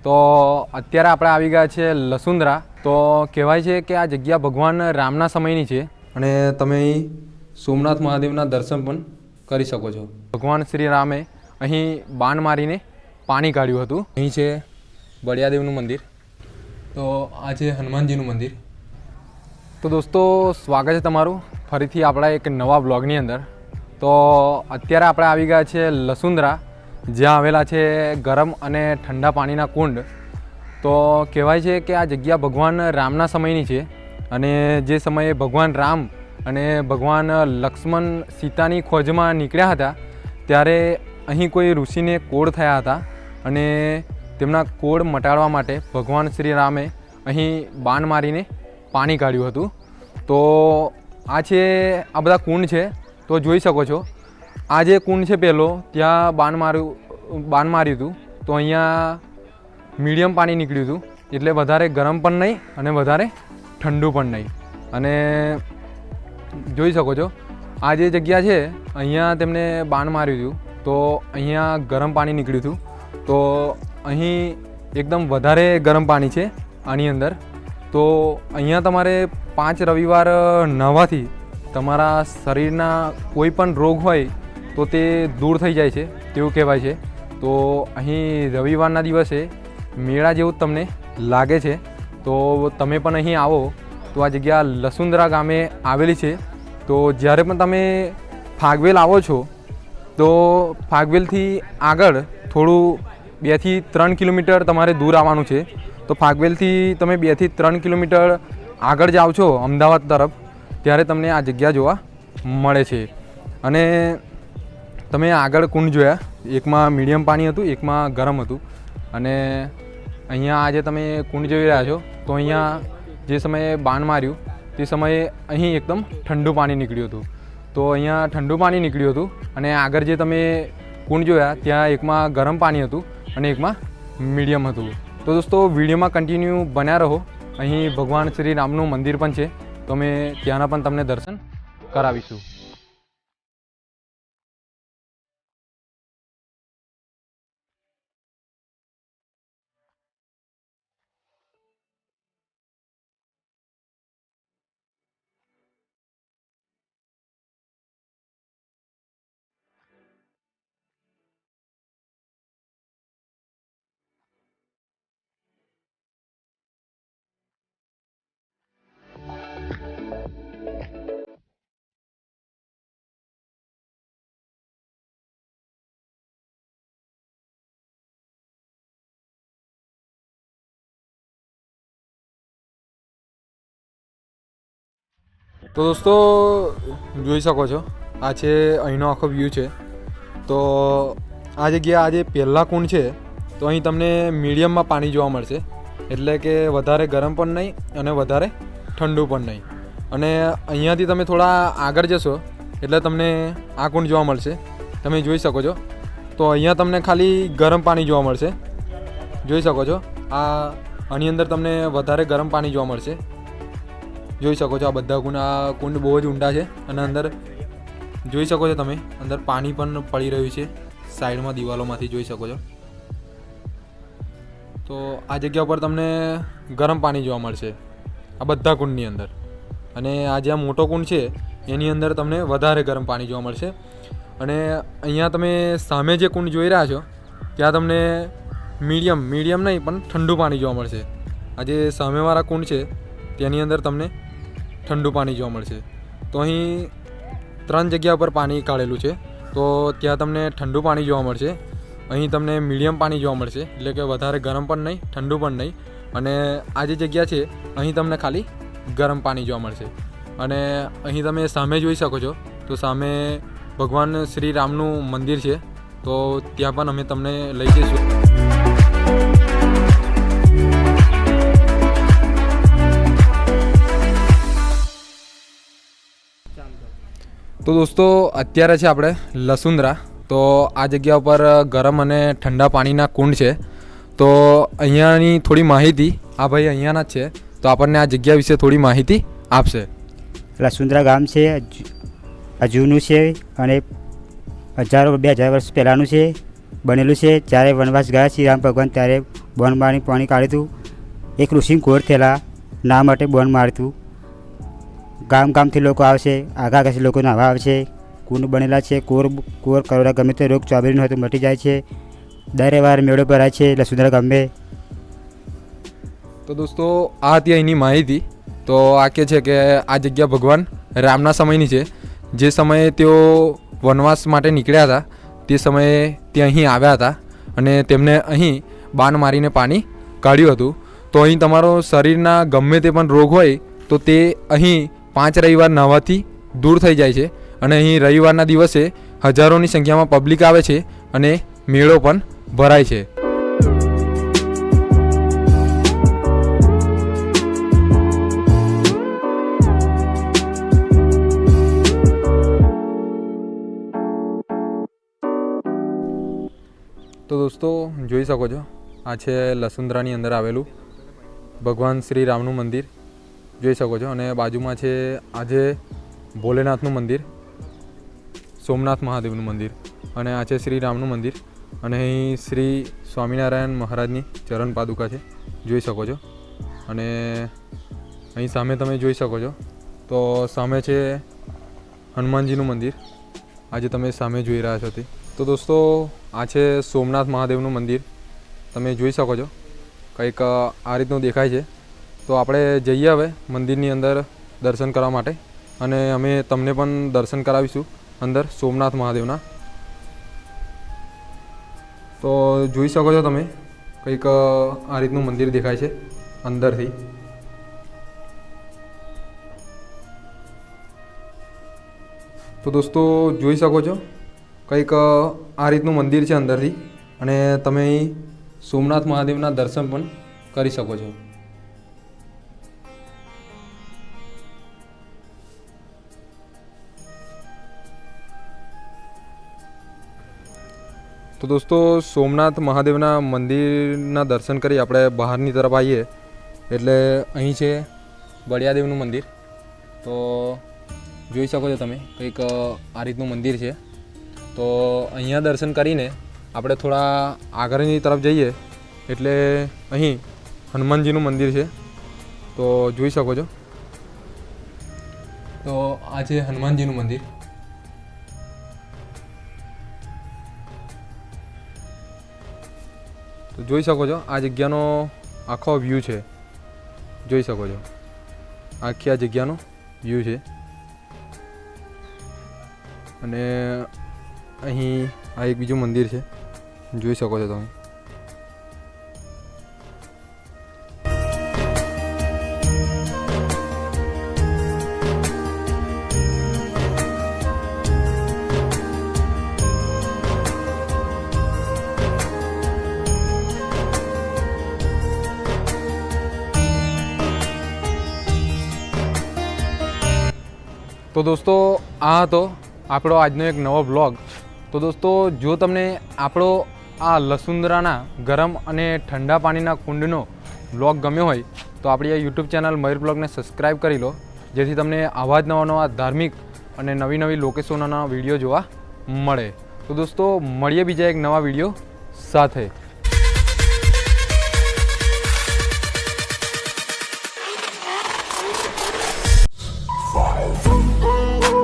તો અત્યારે આપણે આવી ગયા છે લસુંદરા. તો કહેવાય છે કે આ જગ્યા ભગવાન રામના સમયની છે અને તમે અહીં સોમનાથ મહાદેવના દર્શન પણ કરી શકો છો. ભગવાન શ્રી રામે અહીં બાણ મારીને પાણી કાઢ્યું હતું. અહીં છે બળિયાદેવનું મંદિર. તો આ છે હનુમાનજીનું મંદિર. તો દોસ્તો, સ્વાગત છે તમારું ફરીથી આપણા એક નવા બ્લોગની અંદર. તો અત્યારે આપણે આવી ગયા છે લસુંદરા, જ્યાં આવેલા છે ગરમ અને ઠંડા પાણીના કુંડ. તો કહેવાય છે કે આ જગ્યા ભગવાન રામના સમયની છે અને જે સમયે ભગવાન રામ અને ભગવાન લક્ષ્મણ સીતાની ખોજમાં નીકળ્યા હતા ત્યારે અહીં કોઈ ઋષિને કોઢ થયા હતા અને તેમના કોઢ મટાડવા માટે ભગવાન શ્રી રામે અહીં બાણ મારીને પાણી કાઢ્યું હતું. તો આ છે, આ બધા કુંડ છે. તો જોઈ શકો છો, આ જે કુંડ છે પહેલો, ત્યાં બાણ માર્યું હતું. તો અહીંયા મીડિયમ પાણી નીકળ્યું હતું, એટલે વધારે ગરમ પણ નહીં અને વધારે ઠંડુ પણ નહીં. અને જોઈ શકો છો આ જે જગ્યા છે અહીંયા તેમને બાણ માર્યું હતું, તો અહીંયા ગરમ પાણી નીકળ્યું હતું. તો અહીં એકદમ વધારે ગરમ પાણી છે આની અંદર. તો અહીંયા તમારે 5 રવિવાર નહાવાથી તમારા શરીરના કોઈ પણ રોગ હોય તો તે દૂર થઈ જાય છે તેવું કહેવાય છે. તો અહીં રવિવારના દિવસે મેળા જેવું તમને લાગે છે. તો તમે પણ અહીં આવો તો આ જગ્યા લસુંદરા ગામે આવેલી છે. તો જ્યારે પણ તમે ફાગવેલ આવો છો તો ફાગવેલથી આગળ થોડું 2 થી 3 કિલોમીટર તમારે દૂર આવવાનું છે. તો ફાગવેલથી તમે 2 થી 3 કિલોમીટર આગળ જાઓ છો અમદાવાદ તરફ, ત્યારે તમને આ જગ્યા જોવા મળે છે. અને તમે આગળ કુંડ જોયા, એકમાં મીડિયમ પાણી હતું, એકમાં ગરમ હતું. અને અહીંયા આજે તમે કુંડ જોઈ રહ્યા છો, તો અહીંયા જે સમયે બાણ માર્યું તે સમયે અહીં એકદમ ઠંડુ પાણી નીકળ્યું હતું. તો અહીંયા ઠંડુ પાણી નીકળ્યું હતું અને આગળ જે તમે કુંડ જોયા ત્યાં એકમાં ગરમ પાણી હતું અને એકમાં મીડિયમ હતું. તો દોસ્તો, વિડીયોમાં કન્ટિન્યુ બન્યા રહો. અહીં ભગવાન શ્રી રામનું મંદિર પણ છે, તો અમે ત્યાંના પણ તમને દર્શન કરાવીશું. તો દોસ્તો, જોઈ શકો છો આ છે અહીંનો આખો વ્યૂ છે. તો આ જગ્યા આજે પહેલાં કુંડ છે, તો અહીં તમને મીડિયમમાં પાણી જોવા મળશે. એટલે કે વધારે ગરમ પણ નહીં અને વધારે ઠંડુ પણ નહીં. અને અહીંયાથી તમે થોડા આગળ જશો એટલે તમને આ કુંડ જોવા મળશે. તમે જોઈ શકો છો. તો અહીંયા તમને ખાલી ગરમ પાણી જોવા મળશે. જોઈ શકો છો આની અંદર તમને વધારે ગરમ પાણી જોવા મળશે. જોઈ શકો છો આ બધા કુંડ, આ કુંડ બહુ જ ઊંડા છે અને અંદર જોઈ શકો છો તમે, અંદર પાણી પણ પડી રહ્યું છે સાઈડમાં દિવાલોમાંથી, જોઈ શકો છો. તો આ જગ્યા ઉપર તમને ગરમ પાણી જોવા મળશે આ બધા કુંડની અંદર. અને આ જ્યાં મોટો કુંડ છે એની અંદર તમને વધારે ગરમ પાણી જોવા મળશે. અને અહીંયા તમે સામે જે કુંડ જોઈ રહ્યા છો ત્યાં તમને મીડિયમ નહીં પણ ઠંડુ પાણી જોવા મળશે. આ જે સામેવાળા કુંડ છે તેની અંદર તમને ઠંડુ પાણી જોવા મળશે. તો અહીં 3 જગ્યા પર પાણી કાઢેલું છે. તો ત્યાં તમને ઠંડુ પાણી જોવા મળશે, અહીં તમને મીડિયમ પાણી જોવા મળશે, એટલે કે વધારે ગરમ પણ નહીં ઠંડુ પણ નહીં. અને આ જે જગ્યા છે અહીં તમને ખાલી ગરમ પાણી જોવા મળશે. અને અહીં તમે સામે જોઈ શકો છો, તો સામે ભગવાન શ્રી રામનું મંદિર છે. તો ત્યાં પણ અમે તમને લઈ જઈશું. તો દોસ્તો, અત્યારે છે આપણે લસુંદરા. તો આ જગ્યા ઉપર ગરમ અને ઠંડા પાણીના કુંડ છે. તો અહીંયાની થોડી માહિતી આ ભાઈ અહીંયાના જ છે, તો આપણને આ જગ્યા વિશે થોડી માહિતી આપશે. લસુંદરા ગામ છે, જૂનું છે અને 2000 વર્ષ પહેલાંનું છે. બનેલું છે. જ્યારે વનવાસ ગયા શ્રી રામ ભગવાન ત્યારે બોનમાં પાણી કાઢ્યું હતું. એક ઋષિ ઘોર થયેલા ના માટે બોન માર્યું. ગામ ગામથી લોકો આવશે, આગા આગળથી લોકો નાહવા આવશે. કુંડ બનેલા છે. કુંવર કરોડા ગમે તે રોગ ચોબેરીનો હોય તો મટી જાય છે. દર રવિવારે મેળો ભરાય છે લસુંદરા ગામે. તો દોસ્તો આ હતી અહીંની માહિતી. તો આ કહે છે કે આ જગ્યા ભગવાન રામના સમયની છે. જે સમયે તેઓ વનવાસ માટે નીકળ્યા હતા તે સમયે તે અહીં આવ્યા હતા અને તેમને અહીં બાણ મારીને પાણી કાઢ્યું હતું. તો અહીં તમારો શરીરના ગમે તે પણ રોગ હોય તો તે અહીં 5 રવિવાર નહાવાથી દૂર થઈ જાય છે. અને અહીં રવિવારના દિવસે હજારોની સંખ્યામાં પબ્લિક આવે છે અને મેળો પણ ભરાય છે. તો દોસ્તો જોઈ શકો છો આ છે લસુંદરાની અંદર આવેલું ભગવાન શ્રી રામનું મંદિર જોઈ શકો છો. અને બાજુમાં છે આજે ભોલેનાથનું મંદિર, સોમનાથ મહાદેવનું મંદિર અને આ છે શ્રી રામનું મંદિર. અને અહીં શ્રી સ્વામિનારાયણ મહારાજની ચરણ પાદુકા છે જોઈ શકો છો. અને અહીં સામે તમે જોઈ શકો છો તો સામે છે હનુમાનજીનું મંદિર આજે તમે સામે જોઈ રહ્યા છો તે. તો દોસ્તો આ છે સોમનાથ મહાદેવનું મંદિર તમે જોઈ શકો છો કંઈક આ રીતનું દેખાય છે. તો આપણે જઈએ હવે મંદિરની અંદર દર્શન કરવા માટે અને અમે તમને પણ દર્શન કરાવીશું અંદર સોમનાથ મહાદેવના. તો જોઈ શકો છો તમે કંઈક આ રીતનું મંદિર દેખાય છે અંદરથી. તો દોસ્તો જોઈ શકો છો કંઈક આ રીતનું મંદિર છે અંદરથી અને તમે અહીં સોમનાથ મહાદેવના દર્શન પણ કરી શકો છો. તો દોસ્તો સોમનાથ મહાદેવના મંદિરના દર્શન કરી આપણે બહારની તરફ આવીએ એટલે અહીં છે બળિયાદેવનું મંદિર. તો જોઈ શકો છો તમે કંઈક આ રીતનું મંદિર છે. તો અહીંયા દર્શન કરીને આપણે થોડા આગળની તરફ જઈએ એટલે અહીં હનુમાનજીનું મંદિર છે. તો જોઈ શકો છો. તો આ છે હનુમાનજીનું મંદિર. તો જોઈ શકો છો આ જગ્યાનો આખો વ્યૂ છે જોઈ શકો છો. આખી આ જગ્યાનો વ્યૂ છે અને અહીં આ એક બીજું મંદિર છે જોઈ શકો છો તમે. તો દોસ્તો આ હતો આપણો આજનો એક નવો બ્લોગ. તો દોસ્તો જો તમને આપણો આ લસુંદરાના ગરમ અને ઠંડા પાણીના કુંડનો બ્લોગ ગમ્યો હોય તો આપણી આ યુટ્યુબ ચેનલ મયુર બ્લોગને સબસ્ક્રાઈબ કરી લો જેથી તમને આવા જ નવા ધાર્મિક અને નવી નવી લોકેશનોના વિડીયો જોવા મળે. તો દોસ્તો મળીએ બીજા એક નવા વિડીયો સાથે.